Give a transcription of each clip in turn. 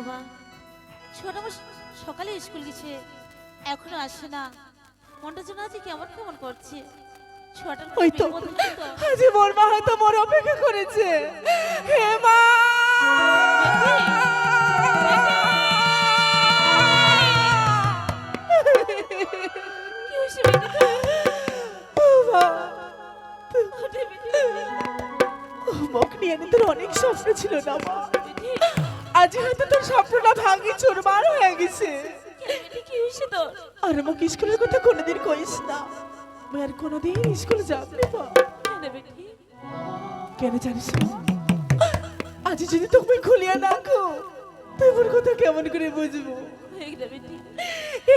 বাবা, ছোট আমার সকালে স্কুল গেছে, এখনো আসে না। মনটা যেন আজ কেমন কেমন করছে। ছোটার ওই তো আজ মোর মা হয়তো মোর অপেক্ষা করেছে। হে মা, কি হয়েছে বেটি তোর? ও মা, ওঠে বেটি, মুখ নিয়ে তোর অনেক স্বপ্ন ছিল না মা। বেটি, আজ হয়তো তোর স্বপ্নটা ভাঙি চুরমার হয়ে গেছে। বেটি কি হয়েছে তোর? আর আমাকে স্কুলের কথা কোনোদিন কইস না। আমি আর কোনোদিন স্কুলে যাব না মা। কেন বেটি? কেন জানিস মা? আজ যদি তোকে খুলিয়া রাখো তুই মোর কথা কেমন করে বুঝবো? হয়ে গেল বেটি,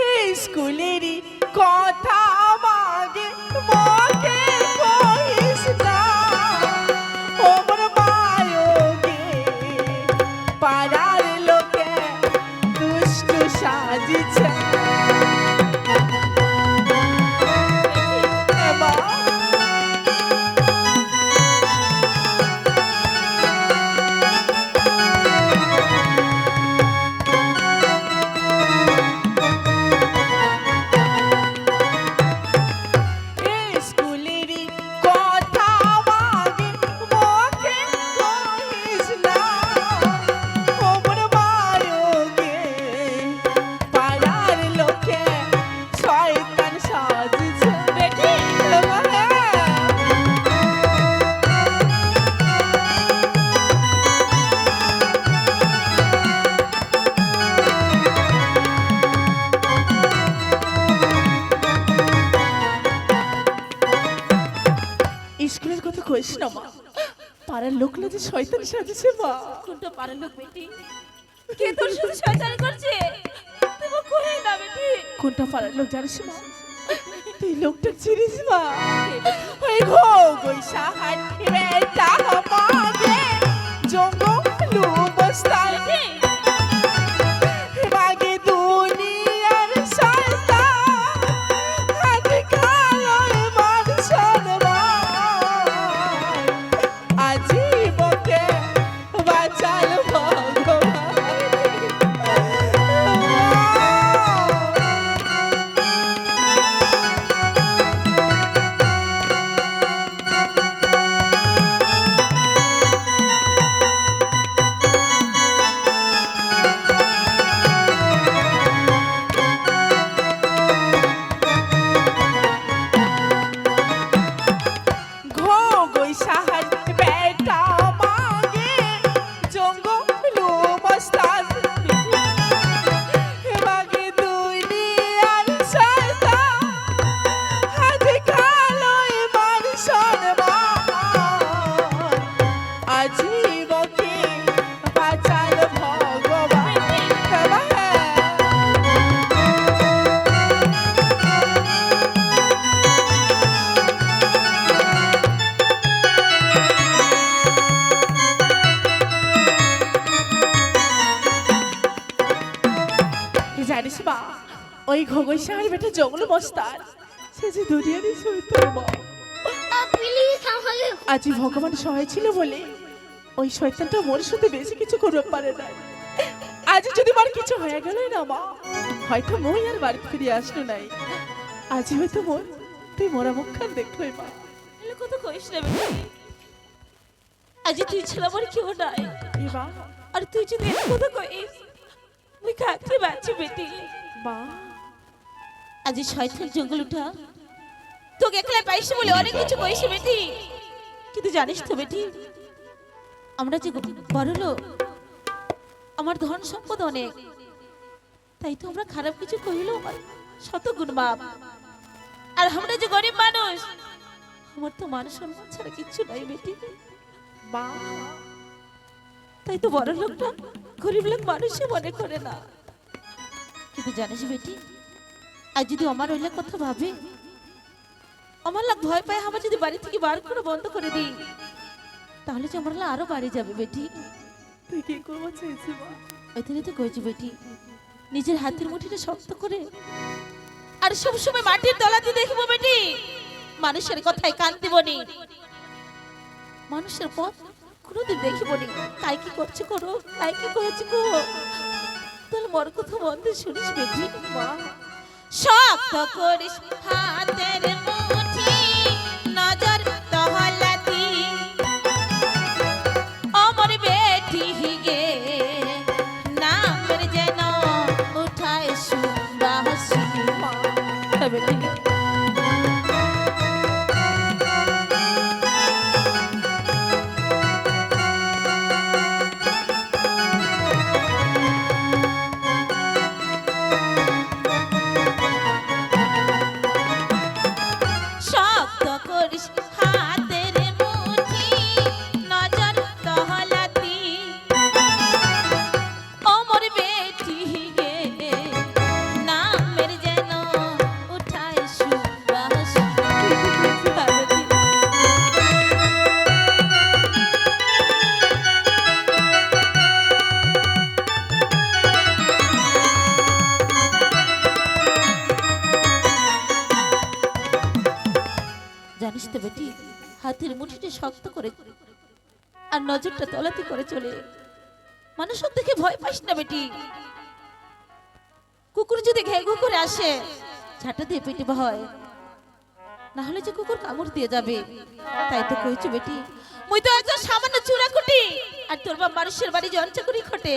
এই স্কুলেরই কথা মাগে মাকে কইস না। ও মোর মায়োগে পাড়ার লোকে দুষ্ট সাজিছে। এ মা, এই স্কুলেরই কথা মাগে মাকে কইস না। ও মোর মায়োগে পাড়ার লোকে শয়তান সাজিছে। বেটি, এ মা, স্কুলের কথা কইস না মা। পাড়ার লোকলা যে শয়তান সাজিছে মা। কোনটা পারার লোক বেটি? কে তোর সাথে শয়তানি করছে? তুমি কই না বেটি? কোনটা পাড়ার লোক জানিস মা? তুই লোকটা চিনিস মা? কে বেটি? ওই ঘো গৈসা হাঁটি বেটা মাগে জঙ্গলু বস্তায় বেটি, মাগে দুনিয়ার শয়তান হাত খালয় মানুষের ভাই। আজীবকে বাঁচাল ভগবান। ঘো গৈসা হাঁটি বেটা মাগে জঙ্গলু বস্তায় মাগে দুনিয়ার শয়তান হাত খালয় মানুষের ভাই। আজীবকে বাঁচাল ভগবান। জানিস মা, ওই ঘগই সাহের বেটা জঙ্গল বস্তার সে যে দুনিয়ারই শৈতান মা। প্লিজ আমাকে আজই ভগবান সহায় ছিল বলে ওই শয়তানটা মোর সাথে বেশি কিছু করতে পারে না। আজ যদি মার কিছু হয়ে গেল না মা, হয়তো মই আর বাড়ি ফিরে আসলো নাই। আজ হয়তো মোর তুই মোরা মুখখান দেখলই মা। এলে কত কইস না বেটি? আজ তুই ছিল আমার কেউ নাই, এ মা, আর তুই যদি এত কথা কইস আমি কাঁদতে পারছি বেটি। মা, আজ শয়তান জঙ্গল উঠা তোকে একলা পাইছি বলে অনেক কিছু কইছে বেটি, কিন্তু জানিস তো বেটি আমরা যে বড় লোক, আমার ধন সম্পদ অনেক, তাই তো আমরা খারাপ কিছু কইলেও আমার শত গুণ মাপ। আর আমরা যে গরিব মানুষ, আমার তো মান সম্মান ছাড়া কিচ্ছু নাই বেটি। মা, তাই তো বড় লোকটা গরিব লোক মানুষই মনে করে না। কিন্তু জানিস বেটি, আর যদি আমার ওই লোক কথা ভাবে, আমার লোক ভয় পায় আমার যদি বাড়ি থেকে বার করে বন্ধ করে দিই, তাহলে যে আমার লোক আরো বাড়ি যাবে বেটি। তুই কি করবো চাইছি মা? ওই দিনে তো কইছি বেটি, নিজের হাতের মুঠিটা শক্ত করে আর সবসময় মাটির তলাতে দেখবো বেটি, মানুষের কথায় কান দিবনি, মানুষের পথ কোনোদিন দেখিবনি। তাই কি করছে করো, তাই কি করেছি গো। তাহলে মোর কথা মন দিয়ে শুনিস বেটি। মা শক্ত করিস হাতের মুঠি, নজর তহলাতি অমর বেটি গে, নামের যেন উঠায় সুবাসী। বেটি শক্ত করিস হাতের মুঠি, নজর তহলাতি অমর বেটি গে, নামের যেন উঠায় সুবাসী। জানিস তো বেটি, হাতের মুঠিটা শক্ত করে আর নজরটা তলাতি করে চলে, মানুষের দেখে ভয় পাস না বেটি। কুকুর যদি ঘেঘু করে আসে, ঝাঁটা দিয়ে পেটে ভয়, না হলে যে কুকুর কামড় দিয়ে যাবে। তাই তো কইছো বেটি, মুই তো একজন সামান্য চুরাকুটি, আর তোর বাপ মানুষের বাড়ি জঞ্চাকুরি খটে,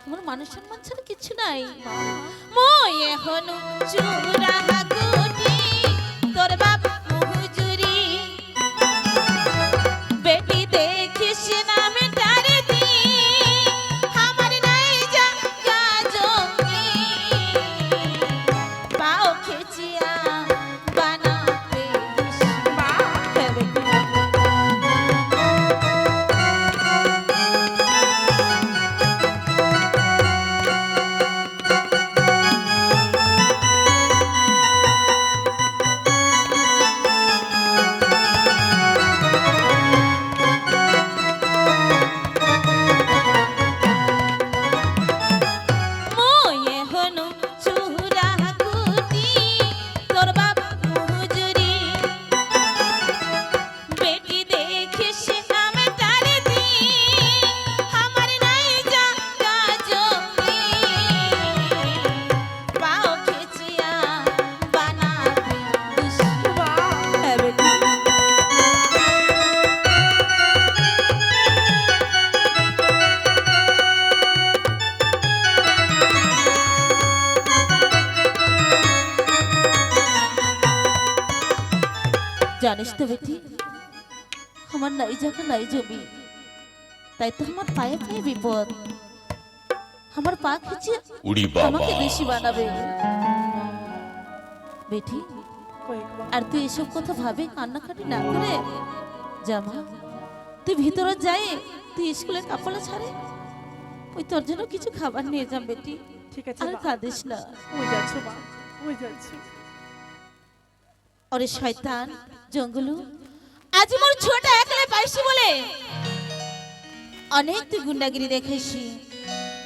আমার মানুষ সম্মান ছাড়া কিছু নাই। মই এখন চুরাকুটি, তোর বাপ মুহুজুরি, বেটি দেখিস নামে টারে দি, আমার নাই জায়গা জমি, পাও খেচিয়া বানাতে দিস। হ্যাঁ বেটি। মই এখনো চুরাকুটি, তোর বাপ মুহুজুরি, বেটি দেখিস নামে টারে দি, আমার নাই জায়গা জমি, পাও খেচিয়া বানাতে দিস। হ্যাঁ বেটি। জানিস তো বেটি, আমার নাই জায়গা নাই জমি, তাই তো আমার পায়ে পায়ে বিপদ, আমার পা খিচিয়ে উড়ি বাবা। আমাকে দেশি বানাবে। বেটি, কয়েক মা আর তুই এসব কথা ভাবে কান্নাকাটি না করে জামা, তুই ভিতরে যাই, তুই স্কুলে কাপড় ছাড়ে, ওই তোর জন্য কিছু খাবার নিয়ে যা বেটি। ঠিক আছে আর মা, কাঁদিস না। ওই যাচ্ছ মা, ওই যাচ্ছি। ওরে শয়তান জঙ্গলু, আজ মোর ছোট একলা পাইছি বলে অনেক তুই গুন্ডাগিরি দেখাইছি।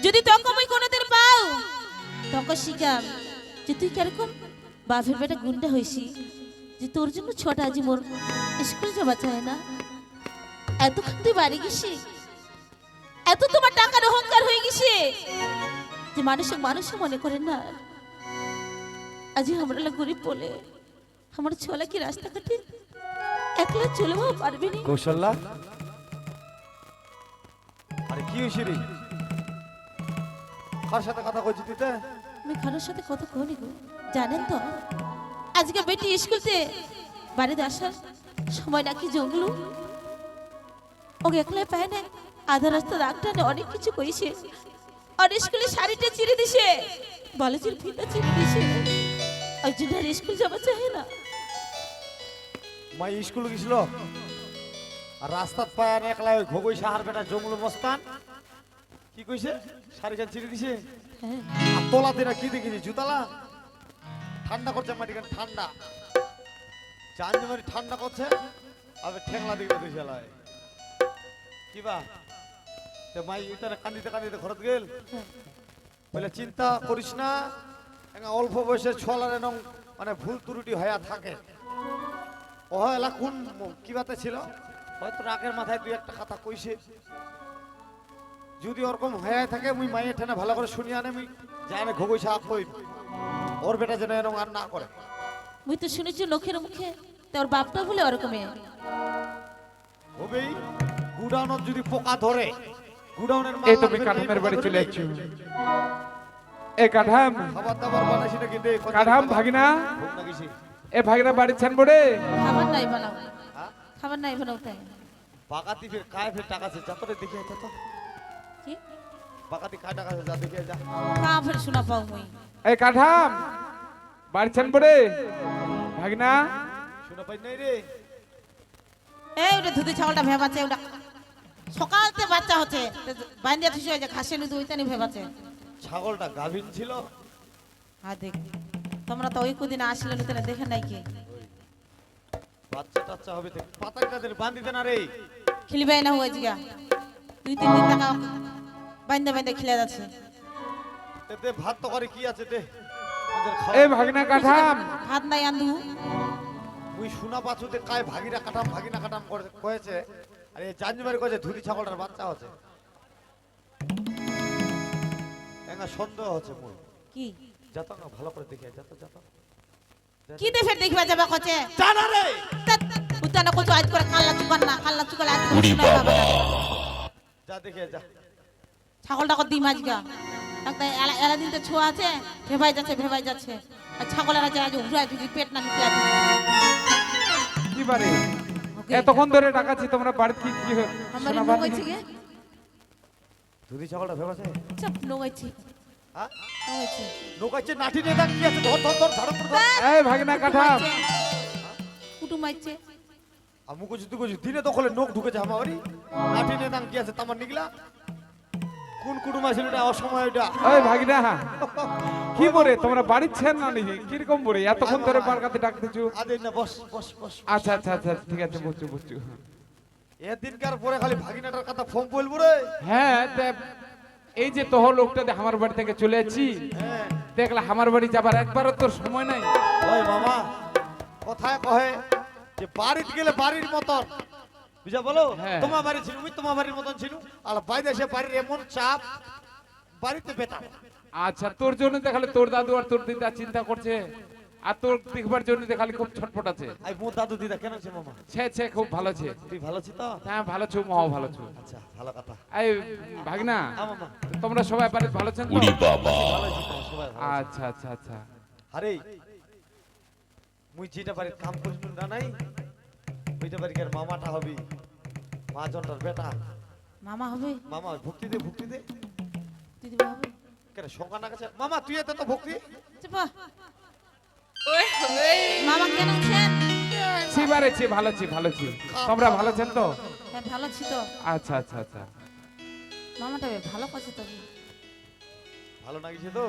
যদি তোকে আমি কোনোদিন পাও, তোকে শিখাম যে তুই কিরকম বাপের বেটা গুন্ডা হইছি, যে তোর জন্য ছোট আজ মোর স্কুল যাওয়া চায় না। এতক্ষণ তুই বাড়ি গেছি, এত তোমার টাকার অহংকার হয়ে গেছে যে মানুষ মনে করে না। আজ আমরা গরিব বলে আমার ছোলা কি রাস্তাঘাটে একলা চলেও পারবে না। কৌশল্যা, আরে কি হইছে রে? কার সাথে কথা কইছিস তুই? আমি কারোর সাথে কথা কইনি গো। জানেন তো আজকে বেটি স্কুলতে বাড়িতে আসার সময় নাকি জঙ্গলু ওকে একলা পায় না, আধা রাস্তা ডাক্তার অনেক কিছু কইছে, আর স্কুলে শাড়িটা চিরে দিছে, বলে যে ফিতা চিরে দিছে, ওই জন্য আর স্কুল যাওয়া চায় না। মা স্কুল গেছিল আর রাস্তাত পায় না একলা ওই ঘগই সাহার বেটা জঙ্গল মস্তান কি কইছে? শাড়ি খান ছিঁড়ে দিছে। হ্যাঁ আর তোলা দিনা কি দেখেছি? জুতালা ঠান্ডা করছে মাটি, কেন ঠান্ডা চাঞ্জমারি ঠান্ডা করছে, আবার ঠেংলা দিকে দিছে লাই কি বা তে মাই ইতারে কান্দিতে কান্দিতে ঘরত গেল। বলে চিন্তা করিস না, অল্প বয়সে ছোলার এরকম মানে ভুল ত্রুটি হয়ে থাকে। ও এলা কোন কিবাতে ছিল, হয়তো রাগের মাথায় দুই একটা কথা কইছে। যদি ওরকম হয়ে থাকে মুই মায়ের ঠানে ভালো করে শুনিয়া নেমি জানে ঘগই শাক কই ওর বেটা যেন এরকম আর না করে। মুই তো শুনেছি লোকের মুখে তোর বাপটা বলে ওরকমই। হবেই গুডাউনত যদি পোকা ধরে গুডাউনের এই তুমি কাঠামের বাড়ি চলে যাচ্ছ। এ কাঠাম, খাবার দাবার বানাইছি নাকি দে কাঠাম ভাগিনা, ভোগ না গেছি। এ ভাগিনা বাড়ি ছান বড়ে। খাবার নাই বানাও, হ্যাঁ খাবার নাই বানাও তাই বাগাতি ফির কায় ফির টাকা আছে যতরে দেখে যত কি বাগাতি কায় টাকা আছে যা দেখে যা কা ফের শোনা পাও মুই। এ কাঠাম বাড়ি ছান বড়ে ভাগিনা। শুনে পাই নাই রে। এই ওটা ধুতি ছাগলটা ভেবাছে, ওটা সকালতে বাচ্চা হচ্ছে বাইন্দা থুসি হয়ে যে ঘাসে নুদু ওইটানি ভেবাছে। ছাগলটা গাভিন ছিল। হ্যাঁ দেখ তোমরা তো ওই কুদিন আসলে নতুন দেখে নাই কি বাচ্চা টাচ্চা হবে তো পাতাটাদের বাঁধি দে না রে। খিলিবে না হয়ে জিগা 2-3 দিন টাকা বাইন্দা বাইন্দা খিলে যাচ্ছে। এতে ভাত তো করে কি আছে দে আমাদের এ খাওয়া। ভাগিনা কাঠাম, ভাত নাই আন্দু মুই শোনা পাছুতে কায় ভাগিনা কাটাম করে কয়েছে আর এই জাঞ্জুমারি কয়েছে ধুতি ছাগলটার বাচ্চা আছে। এঙ্গা সন্দেহ হচ্ছে মোর। কি যত না ভালো করে দেখে যত যত কি দে ফের দেখবা যাবা কচে জানা রে। উতানা কচু আজ করে কাল্লা চুকান না কাল্লা চুকালে আজ করে শোনা পাবে না। যা দেখে যা ছাগলটা কত দিম আজগা একটা এলা দিন তো ছোয়া আছে ভেবাই যাচ্ছে আর ছাগলের আছে আজ উড়াই যদি পেট না নিকলা কি বারে এতক্ষণ ধরে ডাকাচ্ছি তোমরা বাড়ি কি কি আমার শোনা পাচ্ছ? নগাইছে গে ধুতি ছাগলটা ভেবাছে সব নগাইছে হ্যাঁ নগাইছে লোকাইছে নাটি নেতা কি আছে ধর ধর ধর ঝাড়ক ধর। এই ভাগিনা কাঠাম, কুটুম আইছে আমু কইছি তুই কইছি দিনে দখলে নোক ঢুকেছে আমারি নাটি নেতা কি আছে তামার নিগলা কোন কুটুম আছিল এটা অসময় এটা। এই ভাগিনা কি বলে তোমরা বাড়ি ছেন না নাকি কিরকম বলে এতক্ষণ ধরে বারকাতে ডাকতেছো? আদে না বস বস বস। আচ্ছা আচ্ছা আচ্ছা ঠিক আছে বুঝছো। এদিনকার পরে খালি ভাগিনাটার কথা ফোন বলবো রে। হ্যাঁ এই যে তোহ লোকটা আমার বাড়ি থেকে চলে যাচ্ছি হ্যাঁ দেখলা আমার বাড়ি যাবার একবারও তোর সময় নাই। ওই মামা কথায় কহে যে বাড়িতে গেলে বাড়ির মতন বুঝা বলো। হ্যাঁ। তোমার বাড়ি ছিল আমি তোমার বাড়ির মতন ছিল আর বাইরে এসে বাড়ির এমন চাপ বাড়িতে বেতা। আচ্ছা তোর জন্য দেখালে তোর দাদু আর তোর দিদা চিন্তা করছে আর তোর দেখবার জন্য দেখালে খুব ছটফট আছে। আই মোর দাদু দিদা কেন আছে মামা? ছে খুব ভালো আছে। তুই ভালো আছিস তো? হ্যাঁ ভালো ছো মহা ভালো ছো। আচ্ছা ভালো কথা। এই ভাগনা হ্যাঁ মামা তোমরা সবাই বাড়িতে ভালো আছেন তো? ভালো আছি তো, সবাই ভালো আছি। আচ্ছা আচ্ছা আচ্ছা আরে মুই যেটা বাড়ির কাম করিস না নাই ওইটা বাড়ির মামাটা হবি মা জনটার বেটা মামা হবে মামা ভক্তি দে দিদি হবে কেন সংখ্যা না কাছে মামা তুই এত তো ভক্তি চুপা মামা কেন আছেন? ছিবারে ছি ভালো ছি তোমরা ভালো আছেন তো? হ্যাঁ ভালো আছি তো। আচ্ছা আচ্ছা আচ্ছা মামাটা বেশ ভালো করছে তো। ভালো লাগিছে তো?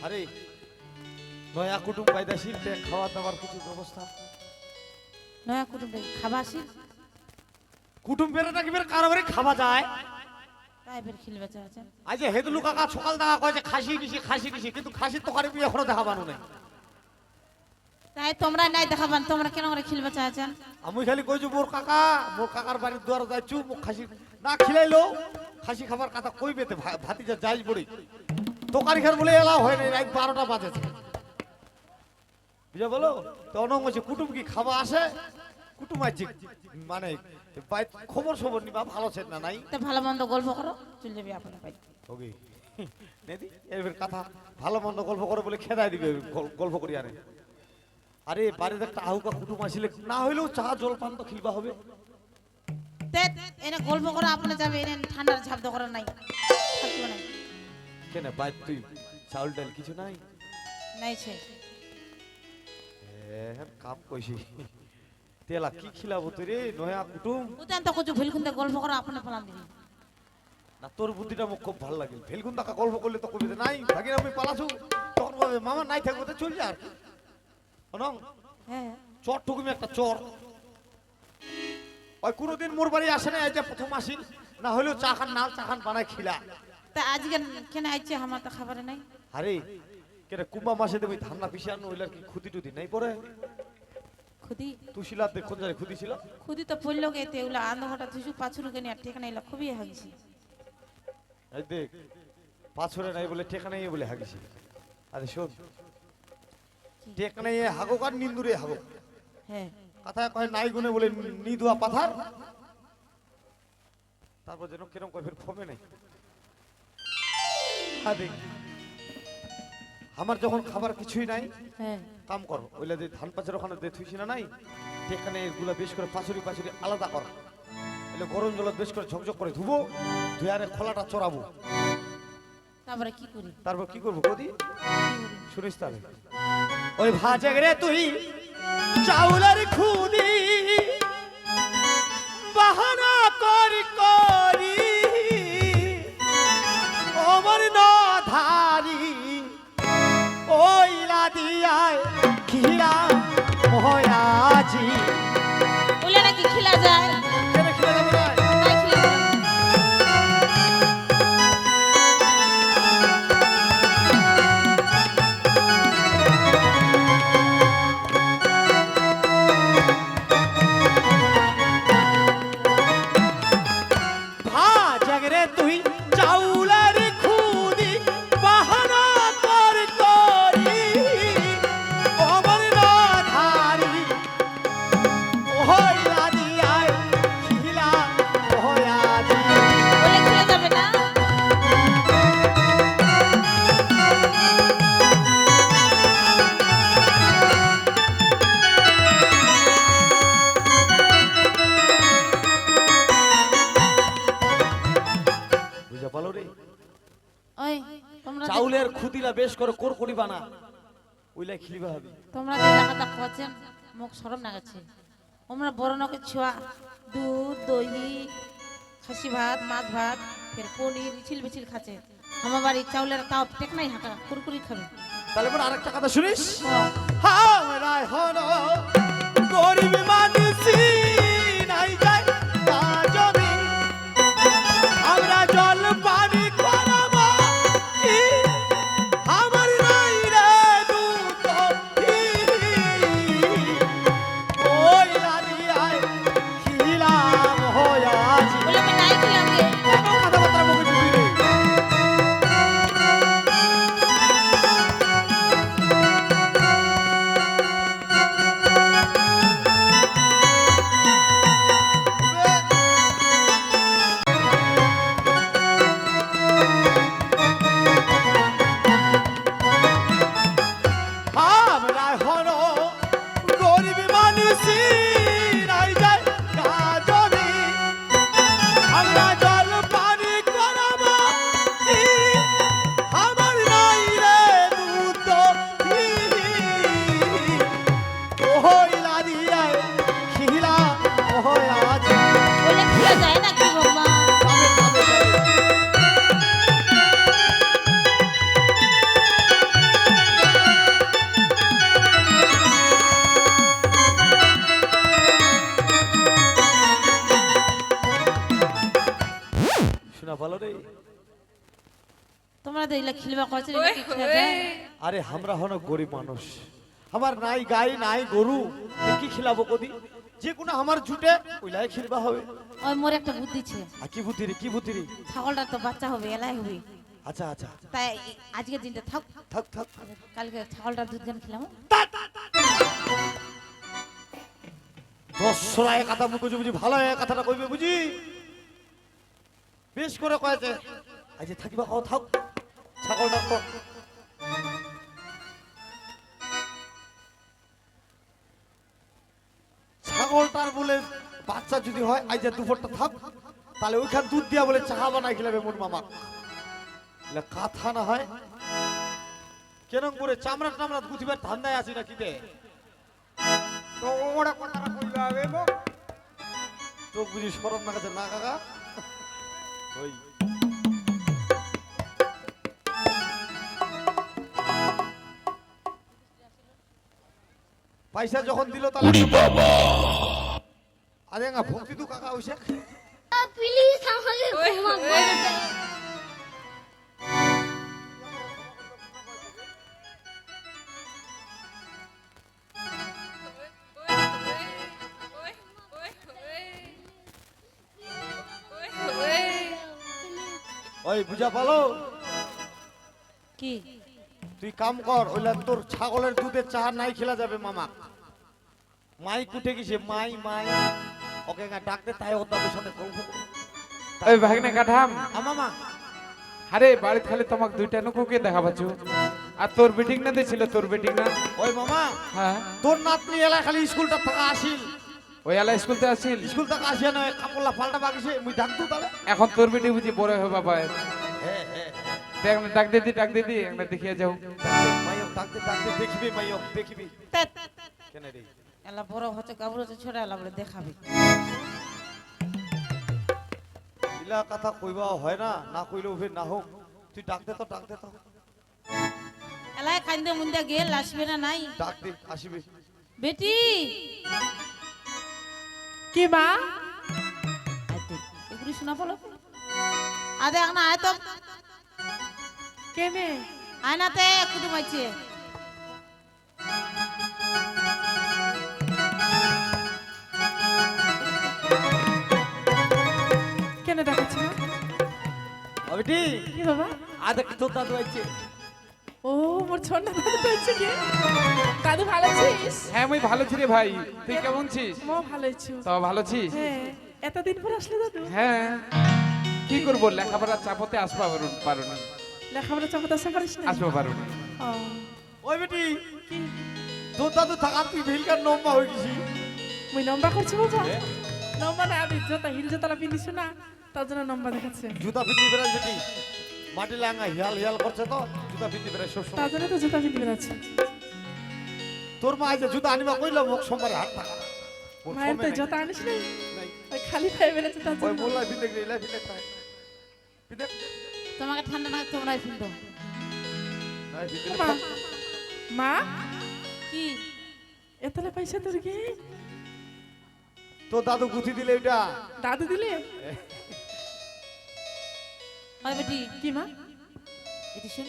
আরে নয়া কুটুম বাইদাসিল তে খাওয়া দাওয়ার কিছু ব্যবস্থা নয়া কুটুমটা খাবা আসি কুটুম বেরে নাকি বেরে কারবারে খাওয়া যায়। তাই ফের খিলবে চাচা আজ যে হেদুলু কাকা সকাল দেখা কয়েছে খাসি দিছি কিন্তু খাসির তো কারি এখনো দেখা বানো নাই। তাই তোমরা নাই দেখাবান তোমরা কেন করে খিলবে চাচা? আমি খালি কইছু মোর কাকার বাড়ির দুয়ার যাইছু মোক খাসি না খিলাইলো খাসি খাবার কথা কইবে তে ভাতিজা যাই বড়ি তোকারি খার বলে এলা হয় নাই রাত 12টা বাজেছে বুঝা বলো তো অনং হইছে কুটুম কি খাওয়া আসে কুটুম আইছে মানে খবর সবর নিবা ভালো ছেদ না নাই তো ভালো মন্দ গল্প করো চলে যাবে আপনার বাড়ি। ওকে নেদি এর কথা ভালো মন্দ গল্প করে বলে খেদাই দিবে গল্প করি আরে আরে বাড়িতে একটা আহুকা কুটুম আসলে না হইলেও চা জলপান তো খিলবা হবে। তে এনে গল্প করো আপনি যাবে এনে ঠান্ডার ঝাপ তো করো নাই থাকবে নাই কেন বাইর তুই চাউল ডাল কিছু নাই নাইছে কাম কইছি তেলা কি খিলাবো তুই রে নয়া কুটুম উতান তো কিছু ভুলকুন্দে গল্প করো আপনি পালান দিবি না তোর বুদ্ধিটা মোক খুব ভালো লাগে ভেলগুন টাকা গল্প করলে তো কবিতে নাই ভাগির আমি পালাছু তখন ভাবে মামা নাই থাকবো তো চল যা অনং হ্যাঁ চর ঠুকুমি একটা চর ওই কোনোদিন মোর বাড়ি আসে না এই যে প্রথম আসিল না হলেও চা খান বানায় খিলা তা আজকে কেন আইছে আমার তো খাবারে নাই আরে কেন কুম্বা মাসে তুমি ধান্না পিছিয়ে আনো ওইলার কি খুদি টুদি নাই পরে খুদি তুই শিলার দেখ কোন জায়গায় খুদি ছিল খুদি তো পড়লো গেতে ওগুলো আন্ধা হঠাৎ কিছু পাছুর কেনে আর ঠিকানা এলো খুবই হাগছি এই দেখ পাছরে নাই বলে টেকা নাই বলে হাগিছি আরে শোন টেকা নাই হাগো কার নিন্দুরে হাগো হ্যাঁ কথা কয় নাই গুনে বলে নিদুয়া পাথার তারপর যেন কিরম কয় ফের ফমে নাই দেখ আমার যখন খাবার কিছুই নাই হ্যাঁ কাম কর ওইলা যে ধান পাচার ওখানে যে থুইছি না নাই সেখানে এগুলা বেশ করে পাচুরি পাচুরি আলাদা কর এলে গরম জল বেশ করে ঝকঝক করে ধুবো ধুয়ারে খোলাটা চড়াবো তারপরে কি করি তারপর কি করবো কদি শুনিস তাহলে ওই ভাজে রে তুই চাউলের খুদি বাহানা করি করি অমর না ধারি ওইলা দিয়ায় খিরা মহাজি ওগুলো নাকি খিলা যায় কেন খিরা যাবো না তাই খিলা যায়। ভাজে তুই চাউলের খুদি বাহানা কর করি অমর না ধারি ওইলা দিয়ায় খিলা মহাজি ওগুলো খিলা যাবে না বুঝা পালো রে ওই তোমরা যে- চাউলের খুদিলা বেশ করে কোর করিবা না ওইলা খিলিবা হবে তোমরা যে জায়গাটা খাওয়াচ্ছেন মুখ সরম লাগাচ্ছে আমরা বড় নকে ছোয়া দুধ দহি খাসি ভাত মাছ ভাত ফের পনির ইছিল বিছিল খাচ্ছে আমার বাড়ি চাউলের তাও টেক নাই হাঁকা কুরকুরি খাবে তাহলে পর আরেকটা কথা শুনিস হাওড়ায় হলো গরিব মানুষই নাই যায় তা জমি আমরা জল পানি করাবো কি আমার নাই রে দুধ ওই লাদিয়ায় খিলাম হয়াজি বলে আমি নাই খেলাম গে কথাবার্তা মুখে দিবি রে আমরা হলো গরিব মানুষই নাই যায় কাজমি আমরা জল পানি করাবো কি আমার নাই রে দুধ ওইলা দিয়ায় খিলা ওই আজ বলে খেলা যায় না কি বাবা শোনা ভালো রে তোমরা তো এগুলা খিলবা করছে নাকি খেলা যায় আরে আমরা হলো গরিব মানুষ আমার নাই গাই নাই গরু এ কি খিলাবো কদি যে কোনো আমার জুটে ওইলাই খিলবা হবে ওই মোর একটা বুদ্ধি ছে আর কি বুদ্ধি রে কি বুদ্ধি রে ছাগলটা তো বাচ্চা হবে এলাই হবে আচ্ছা আচ্ছা তাই আজকের দিনটা থাক থাক থাক কালকে ছাগলটা দুধ গান খেলাম 10 রায় কথা মুখে বুঝি ভালো হয় কথাটা কইবে বুঝি বেশ করে কয়েছে আজ থাকিবা খাও থাক ছাগলটা তো ছাগলটার বলে বাচ্চা যদি হয় আজ দুপুরটা থাক তাহলে ওইখান দুধ দিয়া বলে চা বানাই খেলাবে মোর মামা কাথা না হয় কেন করে চামড়া টামড়া গুছিবার ধান্দায় আছি না কিতে তো ওরা কথাটা কইবা হবে মো তো বুঝি শরম না কাছে না কাকা ওই পয়সা যখন দিল তাহলে আরে না ভক্তি তো কাকা হইছে প্লিজ আমাকে ক্ষমা করে দাও ওই বুঝা পালো কি তুই কাম কর ওইলা তোর ছাগলের দুধের চা নাই খেলা যাবে মামা মাই কুটে গেছে মাই মাই ওকে না ডাকতে তাই ওর দাদুর সাথে গল্প করে। ওই ভাগনা কাঠাম মামা আরে বাড়ি খালি তোমাকে দুইটা নুকুকে দেখা পাচ্ছ আর তোর বিটিং না দিছিল তোর বিটিং না ওই মামা হ্যাঁ তোর নাতনি এলা খালি স্কুলটা থাকা আসিল ওই এলা স্কুলতে আসিল স্কুল থাকা আসিয়া নয় কাপড়লা ফালটা বাগিছে মুই ডাকতো তাহলে এখন তোর বিটি বুঝি বড় হবে বাবা হ্যাঁ হ্যাঁ দেখ না, ডাক দিদি একটা দেখিয়ে যাও মাইও ডাকতে ডাকতে দেখবি মাইও দেখবি ধ্যাৎ, কেন রে এলা বড় হচ্ছে গাবড় হচ্ছে ছোট এলা বলে দেখাবি ইলা কথা কইবা হয় না না কইলেও ফের না হোক তুই ডাকতে তো এলাই কান্দে মুন্দে গেল আসবে না নাই ডাক দে আসিবি বেটি কি মা আইতে এগুলি শোনা পড়লো আদে না আয় তো কেনে আয়নাতে কুটুম আছে কেনে দেখাচ্ছি না অবিটি কি বাবা আদে তোর দাদু আইছে ও মোর ছোট দাদু তো হচ্ছে কি দাদু ভালো আছিস হ্যাঁ আমি ভালো ছি রে ভাই তুই কেমন ছিস মো ভালো আছি তো ভালো ছিস হ্যাঁ এতদিন পর আসলে দাদু হ্যাঁ কি করবো লেখাপড়ার চাপতে আসবা পারো না লেখাপড়া চাপত আশা করিস না আসবো পারো না ও ওই বেটি কি তোর দাদু থাকা তুই ভিলকার নম্বর হয়ে গেছি মুই নম্বর করছি বাবা নম্বর না আমি জোতা হিল জোতালা পিন্দিছ না তার জন্য নম্বর দেখাচ্ছে জুতা পিন্দি বেড়াস বেটি মাটি লাঙ্গা হিয়াল হিয়াল করছে তো জুতা পিন্দি বেড়াস সব তার জন্য তো জুতা পিন্দি বেড়াচ্ছে তোর মা আইছে জুতা আনিবা কইলো মোক সোমবার হাট থাকা ওর মায়ের তো সময় নাই। জোতা আনিস নাই নাই। ওই খালি পায়ে বেড়াচ্ছে তার ওই জন্য মোল্লা পিন্দি গেলে পিন্দি খায় পিন্দি তোমাকে ঠান্ডা না তোমরাই ফিরতো নাই পিন্দি মা মা কি এতলা পয়সা তোর কি তোর দাদু গুথি দিলে এটা দাদু দিলে হয় বেটি কি মা এটি শুন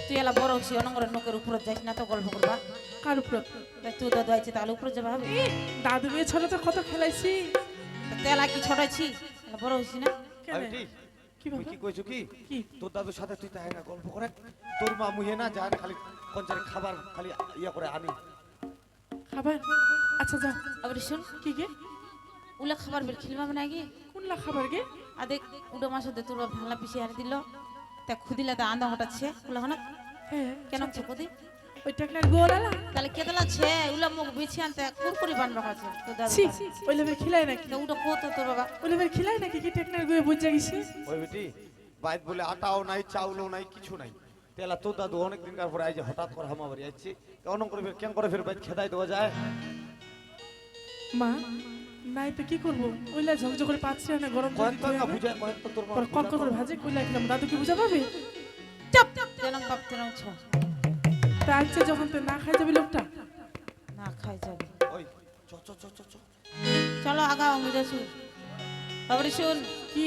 তুই এলা বড় হচ্ছি অনঙ্গরের নোকের উপরে যাইস না তো গল্প করবা কার উপর তাই তুই দাদু আইছে তাহলে উপরে যাবা হবে দাদু মেয়ে ছোট তো কত খেলাইছি তেলা কি ছড়াইছি এলা বড় হইছি না কেন আমি ঠিক কি তুই বাবা কি কইছো কি কি তোর দাদুর সাথে তুই তাই না গল্প করে তোর মা মুহে না যায় খালি কঞ্চারে খাবার খালি ইয়া করে আনি খাবার আচ্ছা যা আবার শুন কি গে উলা খাবার বের খিলবা মানে আগে কোনলা খাবার গে আদে উডো মাছ দে তোর ভাঙলা পিছে হারি দিল তা খুদিলা তা আন্দা হটাচ্ছে উলা হনা হ্যাঁ কেন চকদি ওই টাকলার গোলালা তাহলে কেতলা ছে উলা মুখ বিছে আনতে কুরকুরি বানবা আছে তো দাদু ছি ওই লেবে খিলাই নাকি তো উডো কত তোর বাবা ওই লেবে খিলাই নাকি কি টাকলার গোয়ে বুঝা গেছি ওই বেটি বাইত বলে আটাও নাই চাউলও নাই কিছু নাই তেলা তোর দাদু অনেক দিন পরে আইছে হঠাৎ করে হামা বাড়ি আইছে কেমন করে ফের কেন করে ফের বাইত খেদাই দেওয়া যায় মা নাই তো কি করব ওইলা ঝকঝক করে পাচ্ছি না গরম জল কয়েক দিতে না হবে। বুঝায় কয়েক তো তোর মা পরে কর কর করে ভাজে কইলা খেলাম দাদু কি বুঝা পাবে চপ তেলং বাপ তেলং ছ তা আজকে যখন তো না খাই যাবি লোকটা না খাই যাবে ওই চ চ চ চ চ চলো আগাও মিজা শুন আবার শুন কি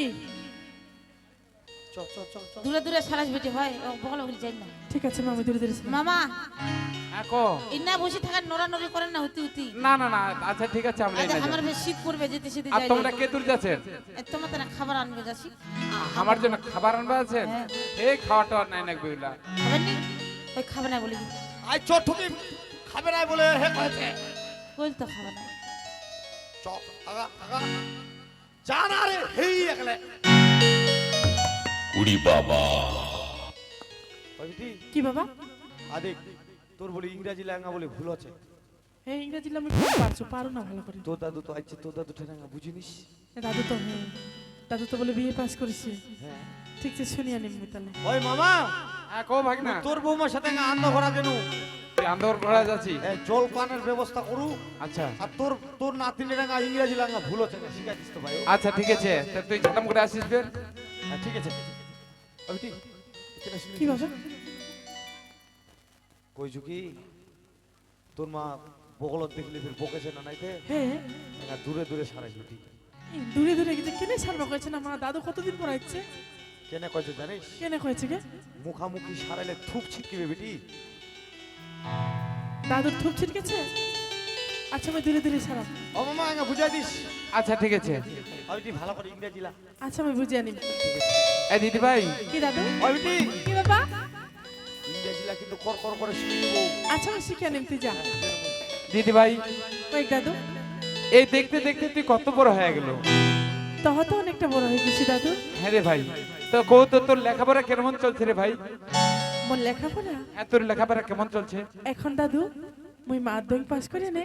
চ চ চ চ দূরে দূরে সারাস বেটি হয় ও বগল ওগুলি যাই না ঠিক আছে মামি ধীরে ধীরে শোনো। মামা হ্যাঁ কো ইন্না বসে থাকার নড়ানড়ি করেন না হুতি হুতি না না না আচ্ছা ঠিক আছে আমরা আজ এনে আমার যাবো। বেশ শীত পড়বে যেতে সেতে আর যাই তোমরা কে দূর যাচ্ছেন তোমার তো না খাবার আনবে যাচ্ছি আমার জন্য খাবার আনবা আছেন হ্যাঁ। এই খাওয়া টাওয়া নাই না বইলা খাবেন নি ওই খাবে না বলি আই চ ঠুকি খাবে নাই বলে হে কয়েছে বল তো খাবে না চ আগা আগা জানা রে হেই একলে উড়ি বাবা ওই বেটি কি বাবা আদিক তোর বলি ইংরেজি লেঙ্গা বলে ভুল আছে হ্যাঁ ইংরেজি আমি পারছো পারো না ভালো করে তোর দাদু তো আইছে তোর দাদু ঠেঙ্গা বুঝিনিস দাদু তো হ্যাঁ দাদু তো বলে বিয়ে পাস করেছে হ্যাঁ ঠিক আছে শুনিয়া নিবি তাহলে ওই মামা হ্যাঁ কো ভাগনা তোর বৌমার সাথে আনন্দ করা কেন তুই আন্দোলন করা যাচ্ছি জল পানের ব্যবস্থা করু আচ্ছা আর তোর তোর নাতিনের রাঙা ইংরেজি লাঙ্গা ভুল আছে শিখাই দিস তো ভাই আচ্ছা ঠিক আছে তা তুই ঝাটাম করে আসিস ফের হ্যাঁ ঠিক আছে ওই ঠিক কি বাবা কইছু কি তোর মা বগলত দেখলে ফির বকেছে না নাইতে হ্যাঁ দূরে দূরে সারাই ছুটি এই দূরে দূরে গেছে কেনে সারবা কইছে না মা দাদু কতদিন পর আইছে কেনে কইছে জানিস কেনে কইছে গে মুখামুখি সারাইলে থুপ ছিটকিবে বেটি দাদুর থুপ ছিটকেছে আচ্ছা আমি ধীরে ধীরে সারাম ও মামা আগে বুঝাই দিস আচ্ছা ঠিক আছে আমি ভালো করে ইংরেজি লা আচ্ছা আমি বুঝিয়ে নিব ঠিক আছে এ দিদি ভাই, কি দাদু? ওই বিটি কি বাবা? ইংরেজিলা কিন্তু কর কর করে শিখবো। আচ্ছা আমি শিখে নিমতে যা। দিদি ভাই, ওই দাদু, এই দেখতে দেখতে তুই কত বড় হয়ে গেল। তহ তো অনেকটা বড় হয়ে গেছি দাদু। হ্যাঁ রে ভাই, তো কৌ তো তোর লেখাপড়া কেমন চলছে রে ভাই? মোর লেখাপড়া হ্যাঁ, তোর লেখাপড়া কেমন চলছে? এখন দাদু মুই মাধ্যমিক পাস করে নে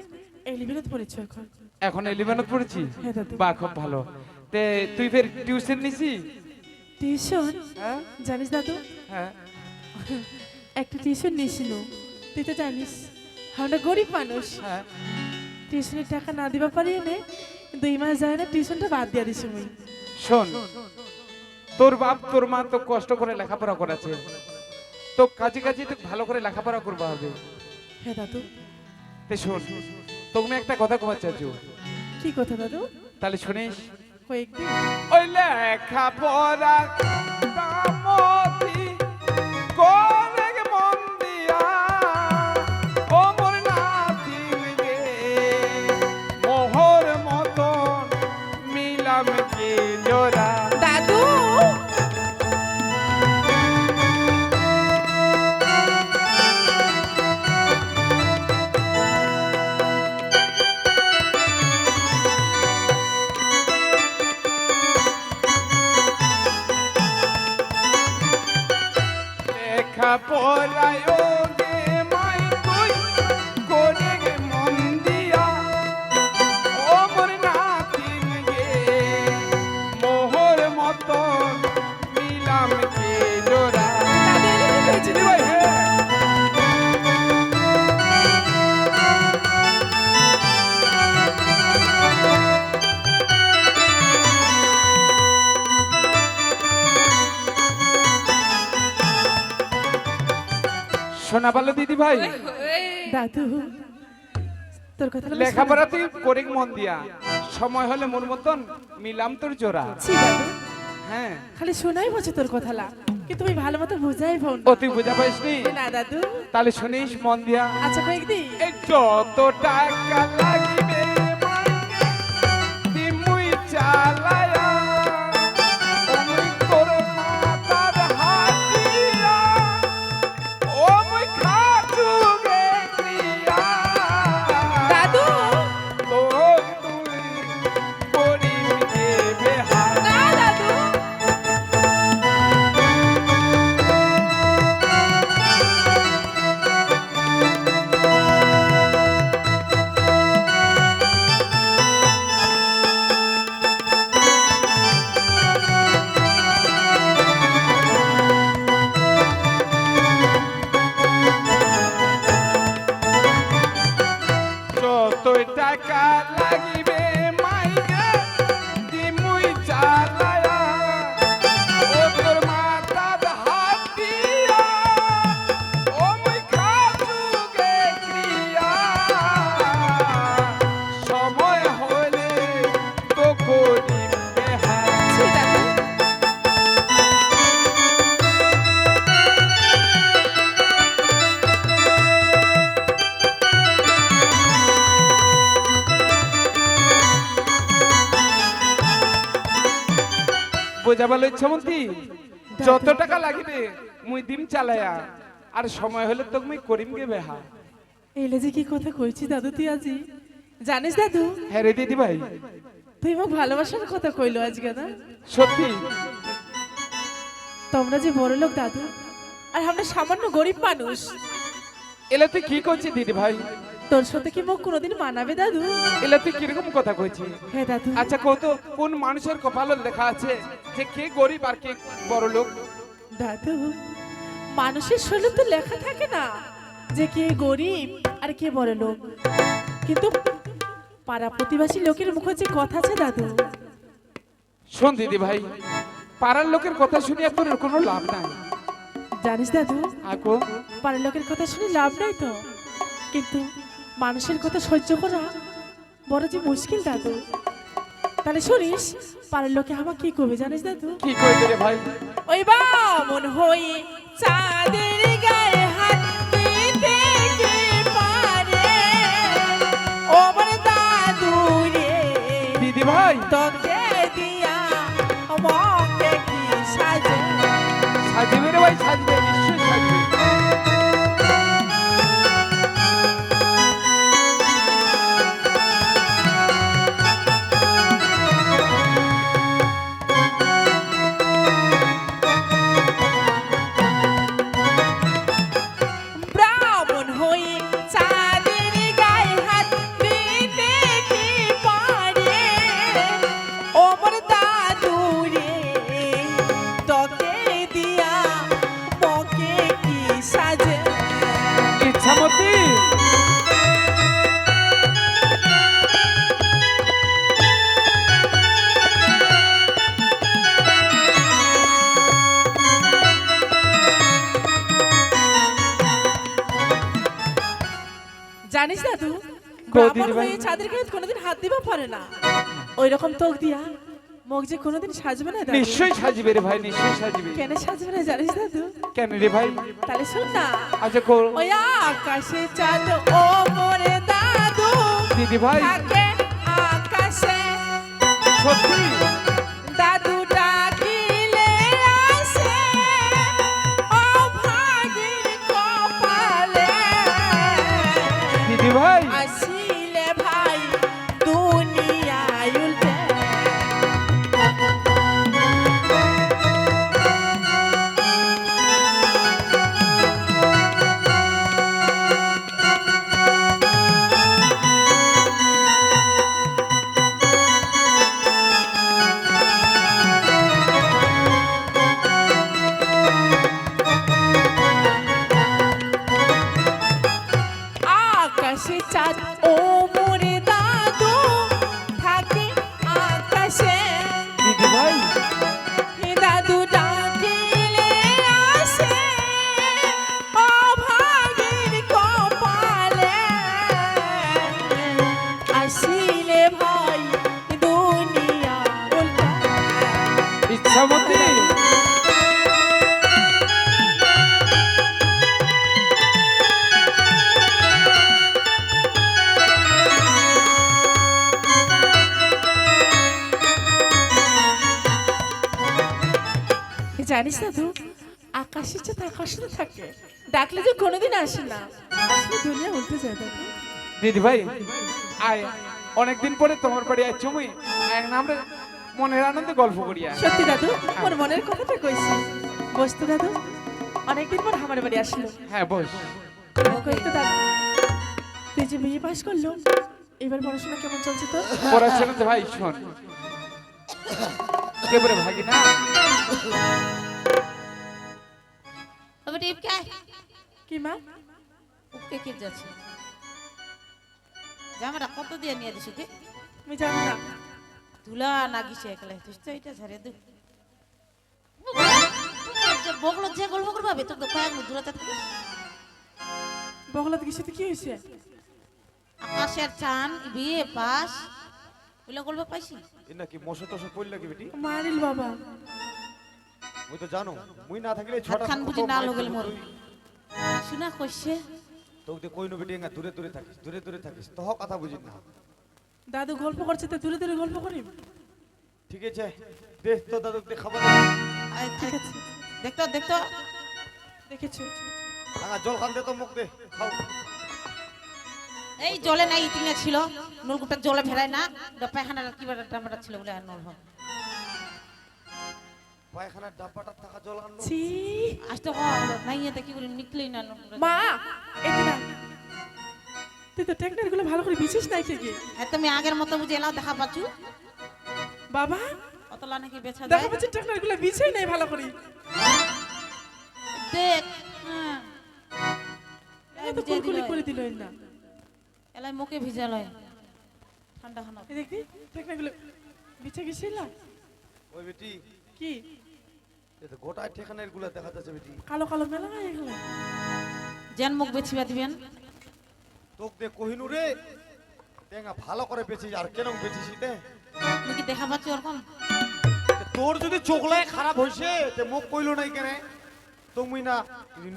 11 পড়েছি এখন। এখন 11 পড়েছি? হ্যাঁ দাদু। বাহ, খুব ভালো। তে তুই ফের টিউশন নিছি? টিউশন হ্যাঁ জানিস দাদু, হ্যাঁ। একটা টিউশন নিয়েছিল, তুই তো জানিস আমরা গরিব মানুষ, হ্যাঁ, টিউশনের টাকা না দিবা পারি নে 2 মাস যায় না টিউশনটা বাদ দিয়ে দিছি মুই। শোন, তোর বাপ তোর মা তো কষ্ট করে লেখাপড়া করেছে, তো কাজে কাজে তো ভালো করে লেখাপড়া করতে হবে। হ্যাঁ দাদু। তে শোন, তোকে একটা কথা কবার চাচ্ছি, কি কথা দাদু? তাহলে শুনিস। কয়েকদিন ওই লেখাপড়া কামতি করে মন দিয়া, ও মোর নাতিন গে, মোহর মতন মিলাম কি জোড়া। দাদু লেখাপড়ায় গে মাই তুই করে গে মন দিয়া, ও মোর নাতিন গে, মোহর মতন মিলাম কি জোড়া। দিদি ভাই, হ্যাঁ। শোনা ভালো দিদি ভাই, দাদু তোর কথা লেখাপড়া তুই করে মন দিয়া, সময় হলে মোর মতন মিলাম তোর জোড়া। ছি দাদু, হ্যাঁ, খালি শোনাই বলছে তোর কথা লা, কিন্তু তুমি ভালো মতো বুঝাই ভাও ও তুই বুঝা পাইসনি? না দাদু। তাহলে শুনিস মন দিয়া। আচ্ছা কয়েকদিন এই যত টাকা লাগিবে মাইনে দিমুই চালায়া, ওই তোর মাথার হাতিয়া, ও মুই খাচুগে ক্রিয়া। দাদু তোর তুই করিবে বেহাল। না দাদু যতই টাকা লাগিবে মাইনে দিমুই চালায়া, ও তোর মাথার হাতিয়া, ও মুই খাচুগে ক্রিয়া। সময় হলে তো করিম বেহাল। ছি দাদু বোঝাবার ইচ্ছামন্তি, যত টাকা লাগিবে মুই দিম চালায়া, আর সময় হলে তো মুই করিম গে বেহা। এলে যে কি কথা কইছি দাদু তুই আজি জানিস দাদু, হ্যাঁ রে দিদি ভাই, তুই মোক ভালোবাসার কথা কইলো আজকে না। সত্যি? তোমরা যে বড় লোক দাদু, আর আমরা সামান্য গরিব মানুষ, এলে তুই কি করছিস দিদি ভাই? তোর সাথে কি মোক কোনোদিন মানাবে দাদু? এলে তুই কিরকম কথা কইছিস? হ্যাঁ দাদু। আচ্ছা কত কোন মানুষের কপালে লেখা আছে যে কে গরিব আর কে বড় লোক? দাদু মানুষের শরীরে তো লেখা থাকে না যে কে গরিব আর কে বড় লোক, কিন্তু পাড়া প্রতিবেশী লোকের মুখে যে কথা আছে দাদু। শোন দিদি ভাই, পাড়ার লোকের কথা শুনিয়া তোর কোনো লাভ নাই। জানিস দাদু, আকো পাড়ার লোকের কথা শুনে লাভ নাই তো, কিন্তু মানুষের কথা সহ্য করা বড় যে মুশকিল দাদু। তাহলে শুনিস পাড়ার লোকে আমার কি করবে জানিস দাদু? কি কইবে রে ভাই? ওই বামন হয়ে চাঁদের গায়ে হাত দিতে কে পারে, ও আমার দাদু রে দিদি ভাই, তোকে দিয়া মকে কি সাজে সাজবে রে ভাই, সাজবে, নিশ্চয়ই সাজবে। ব্রাহ্মণ হয়ে চাঁদের গায়ে হাত দিতে কি পারে ওমর দাদু রে তোকে দিয়া বকে কি সাজে ইচ্ছামতি, জানিস দাদু দিদি ব্রাহ্মণ ভাই। হয়ে চাঁদের গায়ে কোনোদিন হাত দিবা পারে না ওই রকম তোক দিয়া মুখ যে কোনোদিন সাজবে না দাদু নিশ্চয়ই সাজবে রে ভাই, নিশ্চয়ই সাজবে। কেন সাজবে না জানিস দাদু কেন রে ভাই? তাহলে শোন না আচ্ছা কর ওই আকাশে চাঁদ ও মোরে দাদু দিদি ভাই, থাকে আকাশে সত্যি দাদু ডাকিলে আসে ও ভাগির কপালে দিদি ভাই, আসিলে ভাই দুনিয়ায় উল্টে আকাশে চাঁদ ও মোরে দাদু থাকে আকাশে দিদি ভাই, দাদু ডাকিলে আসে ও ভাগের কপালে আসিলে ভাই দুনিয়া উল্টা ইচ্ছামতি, জানিস দাদু আকাশে চাঁদ আকাশে থাকে ডাকলে যে কোনোদিন আসে না আসলে দুনিয়া উল্টে যায় দাদু দিদি ভাই, আয় অনেকদিন পরে তোমার বাড়ি আছি মুই, এক নামরে মনের আনন্দে গল্প করিয়া। সত্যি দাদু মোর মনের কথাটা কইছি বসতো দাদু অনেকদিন পর আমার বাড়ি আসলো হ্যাঁ বস। কইতো দাদু তুই যে বিয়ে পাস করলো এবার পড়াশোনা কেমন চলছে তোর পড়াশোনা তো ভাই শোন, কেবরে ভাগি না তবে টিপ কে কি মা ওকে কে যাচ্ছে জামাটা কত দিয়ে নিয়ে দিস ওকে আমি জানি না তুলা না গিছে একলা তুই তো এটা ঝাড়ে দে যে বগলো যে গল্প করবে তো কয়েক মিনিট দূরে থাকবি বগলাতে কিছু কি হয়েছে আকাশের চান বিয়ে পাস ওগুলো গল্প পাইছি এ নাকি মশা টসা পড়ল কি বেটি? মারিল বাবা মুই তো জানো মুই না থাকলে ছটা খান বুঝি না লগেল মোর শুনা কইছে তোকে কইনো বেটি এঙ্গা দূরে দূরে থাকিস, দূরে দূরে থাকিস, তহ কথা বুঝি না। দাদু গল্প করছে তো দূরে দূরে গল্প করিম ঠিক আছে, দেখ তো দাদুকে খাবার দে। ঠিক আছে দেখতো দেখতো দেখেছো ভাঙা জল খান দে তো মুখ দে খাও। এই জলে নাই ইতিঙ্গা ছিল নলকূপটা জলে ফেরায় না পায়খানাটা কি ডামাটা ছিল বলে আর নল হয় পায়খানার ডাব্বাটা থাকা জল আনলো। ছি আসতে নাই এতে কি করে নিকলেই না নলকূপটা। মা এদিকে না তুই তো টেকনার গুলো ভালো করে বিছিস নাই কে গিয়ে হ্যাঁ তুমি আগের মতো বুঝে এলাও দেখা পাচ্ছু বাবা অতলা নাকি বেচা দেখো যায় বলছি টেকনার গুলো বিছাই নাই ভালো করে দেখ হ্যাঁ এত কুলকুলি করে দিল না এলাই মুখে ভিজালয় ঠান্ডা খানা এই দেখি টেকনার গুলো বিছে গেছিল ওই বেটি কি এ তো গোটা ঠিকানের গুলা দেখা যাচ্ছে বেটি। কালো কালো মেলা হয়ে গেল যেন মুখ বেছিবা দিবেন তোক দে কহিনু রে তেঙ্গা ভালো করে বেচিস আর কেন বেচিস তে? তুমি কি দেখা পাচ্ছ ওরকম তোর যদি চোখলাই খারাপ হইছে তে মুখ কইলো নাই কেন? তুমি না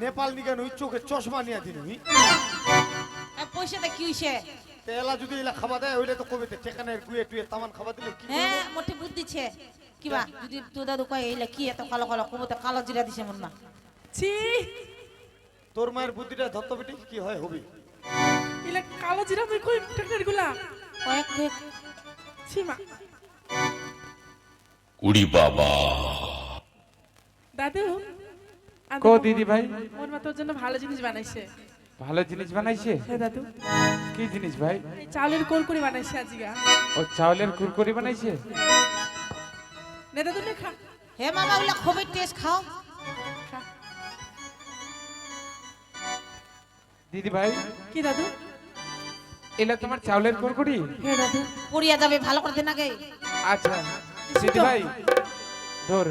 নেপাল নিকে নই চোখে চশমা নিয়া দিনু পয়সাটা কি হইছে তেলা যদি এলা খাবা দেয় হইলে তো কবিতে ঠিকানের গুয়ে টুয়ে তামান খাবা দিলে কি হ্যাঁ মোটে বুদ্ধি ছে কিবা যদি তোর দাদু কয় এইলা কি এত কালো কালো কবতে কালো জিরা দিছে মন মা ছি তোর মায়ের বুদ্ধিটা ধত্ত বেটি কি হয় হবি ইলা কালো জিরা মই কই টাকার গুলা কয়েক কয়েক ছি মা উড়ি বাবা দাদু কো দিদি ভাই মোর মা তোর জন্য ভালো জিনিস বানাইছে ভালো জিনিস বানাইছে হ্যাঁ দাদু কি জিনিস ভাই এই চাউলের কোল করে বানাইছে আজিগা ও চাউলের কুরকুরি বানাইছে নে দাদু নে খা হে মামা ওগুলা খুবই টেস্ট খাও খা দিদি ভাই কি দাদু এলা তোমার চাউলের কুরকুরি হ্যাঁ দাদু পুরিয়া যাবে ভালো করে দিন আগে আচ্ছা দিদি ভাই ধর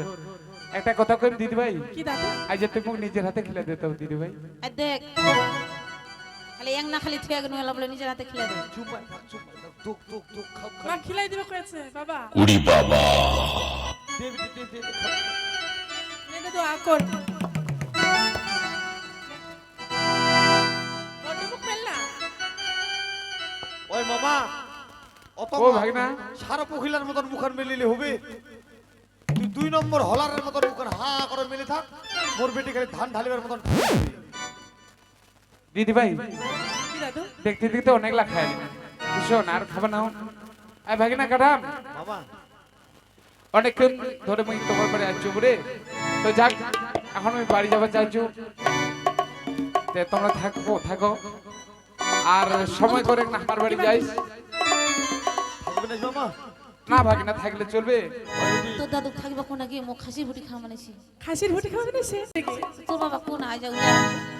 একটা কথা কই দিদি ভাই কি দাদু আজ তুমি মুখ নিজের হাতে খেলে দিতে হবে দিদি ভাই আর দেখ খালি এক না খালি থুয়ে গেল বলে নিজের হাতে খেলে দে চুপ দুক দুক দুক খাও মা খিলাই দিবে কইছে বাবা উড়ি বাবা দে বেটি দে খাও নে দাদু আকর বড় মুখ মেলনা ওই মামা অত ও ভাগনা সারা পখিলার মতন মুখান মেলিলে হবে তুই 2 নম্বর হলারের মতন মুখান হা করে মেলে থাক মোর বেটি খালি ধান ঢালিবার মতন দিদি ভাই কি দাদু দেখতে দেখতে অনেক লাখ খাই শোন আর খাবার নাও আই ভাগিনা কাটাম মামা অনেকক্ষণ ধরে মুই তোমার বাড়ি আসছো বুড়ে তো যাক এখন আমি বাড়ি যাবার চাইছো তোমরা থাকো আর সময় করে না আমার বাড়ি যাইস থাকবে না মামা না ভাগিনা থাকলে চলবে তোর দাদু থাকিব কোন আগে মুখ খাসি ভুটি খাওয়া মানেছি খাসির ভুটি খাওয়া বানাইছে তোর বাবা কোন আয় যাও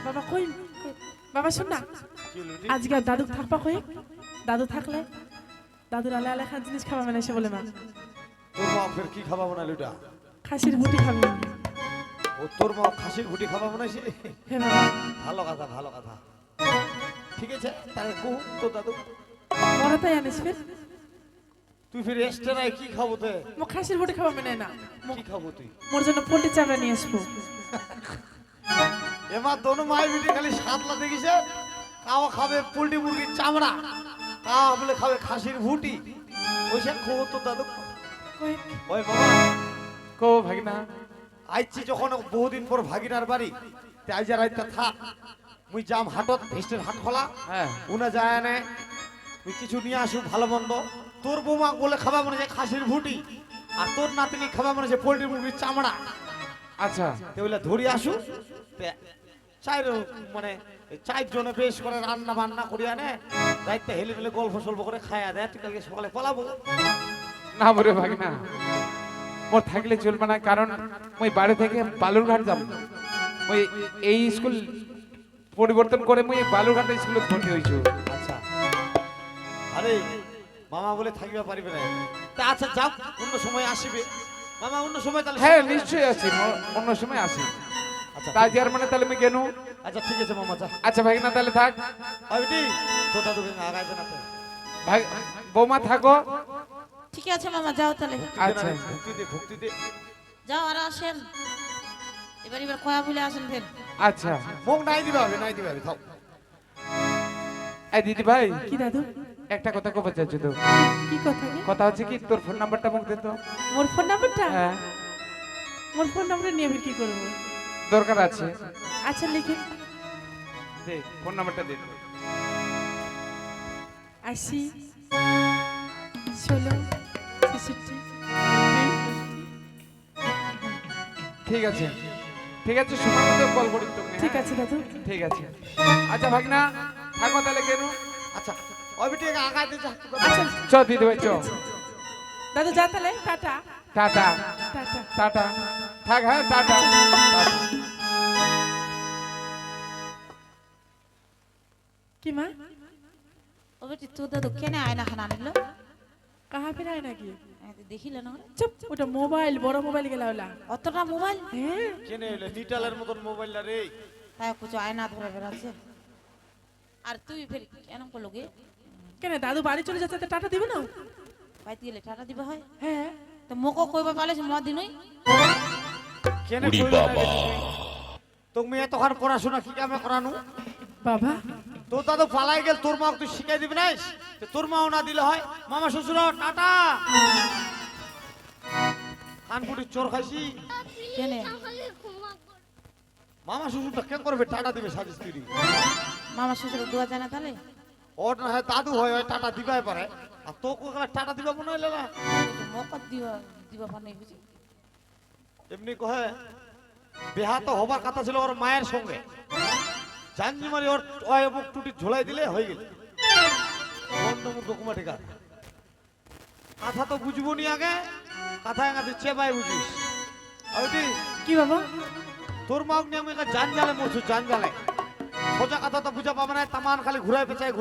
বাবা কই বাবা শুন না কি হলো রে? আজকে দাদু থাকবা কই দাদু থাকলে দাদুর আলে আলে খান জিনিস খাওয়া বানাইছে বলে মা তোর মা ফের কি খাবা বানালি ওটা খাসির ভুটি খাবি ও তোর মা খাসির গুটি খাবা বানাইছে হে বাবা ভালো কথা ঠিক আছে তাহলে কো তো দাদু বড় তাই আনিস ফের তুই ফের এক্সট্রা কি খাবো তে মো খাসির ভুটি খাওয়া বানাই না কি খাবো তুই মোর জন্য পোল্ট্রি চামড়া নিয়ে আসবো এমা দোনো মাই বিটি খালি সাতলা দেখিছে কাওয়া খাবে পোল্ট্রি মুরগির চামড়া কাওয়া বলে খাবে খাসির ভুটি ওইসে খো তো দাদু কই ওই বাবা কো ভাগিনা আইছি যখন বহুদিন পর ভাগিনার বাড়ি তে আইজ রাইতা থাক মুই যাম হাটত ভেস্টের হাট খোলা হ্যাঁ উনা যায় না তুই কিছু নিয়ে আসু ভালো মন্দ তোর বৌমা বলে খাবা মনে যে খাসির ভুটি আর তোর নাতনি খাবা মনে যে পোল্ট্রি মুরগির চামড়া আচ্ছা তে ওইলা ধরি আসু তে চাইর মানে চার জনে বেশ করে রান্না বান্না করি আনে রাইতে হেলে মেলে গল্প সল্প করে খায়া দেয় তুই কালকে সকালে পলাবো না বলে ভাগিনা মোর থাকলে চলবে না কারণ মুই বাড়ি থেকে বালুরঘাট যাব মুই এই স্কুল পরিবর্তন করে মুই বালুরঘাট স্কুলে ভর্তি হইছো আচ্ছা আরে মামা বলে থাকিবা পারিবে না তা আচ্ছা যাও অন্য সময় আসিবে মামা অন্য সময় তাহলে হ্যাঁ নিশ্চয়ই আছি অন্য সময় আসি আচ্ছা তাই যার মানে তাহলে আমি কেন আচ্ছা ঠিক আছে মামা যা আচ্ছা ভাগিনা তাহলে থাক ওই বেটি তো দাদু আগাইবে না তো ভাই বৌমা থাকো ঠিক আছে মামা যাও তাহলে আচ্ছা ভক্তি দে যাও আর আসেন এবার কয়া বলে আসেন ফের আচ্ছা মুখ নাই দিবা হবে থাও এই দিদি ভাই কি দাদু একটা কথা কবে চাইছো তো কি কথা রে কথা হচ্ছে কি তোর ফোন নাম্বারটা মুখ দে তো মোর ফোন নাম্বারটা হ্যাঁ মোর ফোন নাম্বার নিয়ে আমি কি করব দরকার আছে আচ্ছা লিখে দে ফোন নাম্বারটা দে 80 16 66 ঠিক আছে সময় মতো কল করি তুমি ঠিক আছে দাদু ঠিক আছে আচ্ছা ভাগনা থাকো তাহলে কেন আচ্ছা ওই বেটি আগাইতে যা আচ্ছা চ দিদি ভাই চ দাদু যা তাহলে টাটা টাটা টাটা টাটা থাক হ্যাঁ টাটা টাটা। কি মা ও বেটি তোর দাদু কেন আয়না খানা আনলো কাহা ফের আয় নাকি দেখিল না চুপ ওটা মোবাইল বড় মোবাইল গেলা ওলা অতটা মোবাইল হ্যাঁ কেনে হইলে নিটালের মতন মোবাইলটা রে তাই কিছু আয়না ধরে বেড়াচ্ছে আর তুই ফের কেন করলো গে কেন দাদু বাড়ি চলে যাচ্ছে তো টাটা দিবে না বাইতে গেলে টাটা দিবা হয় হ্যাঁ তো মোকো কইবা পালে মদ দিনই কেনে উড়ি কইলে না বাবা। রে তুমি এতক্ষণ পড়াশোনা কি কামে করানো বাবা তোর দাদু পালাই গেল তোর মা তুই শিখাই দিবি না তোর মাও না দিলে হয় মামা শ্বশুর টাটা খানপুরি চোর খাইছি কেনে আমাকে ক্ষমা কর। মামা শ্বশুরটা কেন করবে টাটা দিবে সাজি স্ত্রী মামা শ্বশুর দোয়া জানা তাহলে ওর না হয় দাদু হয় ওই টাটা দিবাই পারে আর তোকে ওখানে টাটা দিবা মনে হইলে না মকত দিবা দিবা পানে বুঝি এমনি কহে বিহা তো হবার কথা ছিল ওর মায়ের সঙ্গে জানজি মারি ওর ওই বুক টুটি ঝোলাই দিলে হয়ে গেল বন্ধ মুখ কুমাটি কাজ কথা তো বুঝবো নি আগে কথা এঙ্গাতে চেবাই বুঝিস ওইটি কি বাবা তোর মাক নিয়ে আমি জানজালে মরছু জানজালে সোজা কথা তো বুঝা পাবে না তামান খালি ঘুরাই পেঁচাই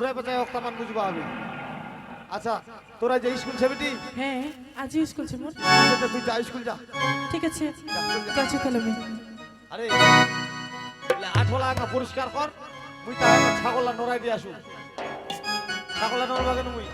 হোক তামান বুঝবা হবে আচ্ছা তোরা যে স্কুল সেবিটি হ্যাঁ আজই স্কুল ছিল তুই যা স্কুল যা ঠিক আছে যাচ্ছি তাহলে আমি আরে আঠলা একটা পরিষ্কার কর মুই তা ছাগলা নড়াই দিয়ে আসু ছাগলা নড়বাকে মুই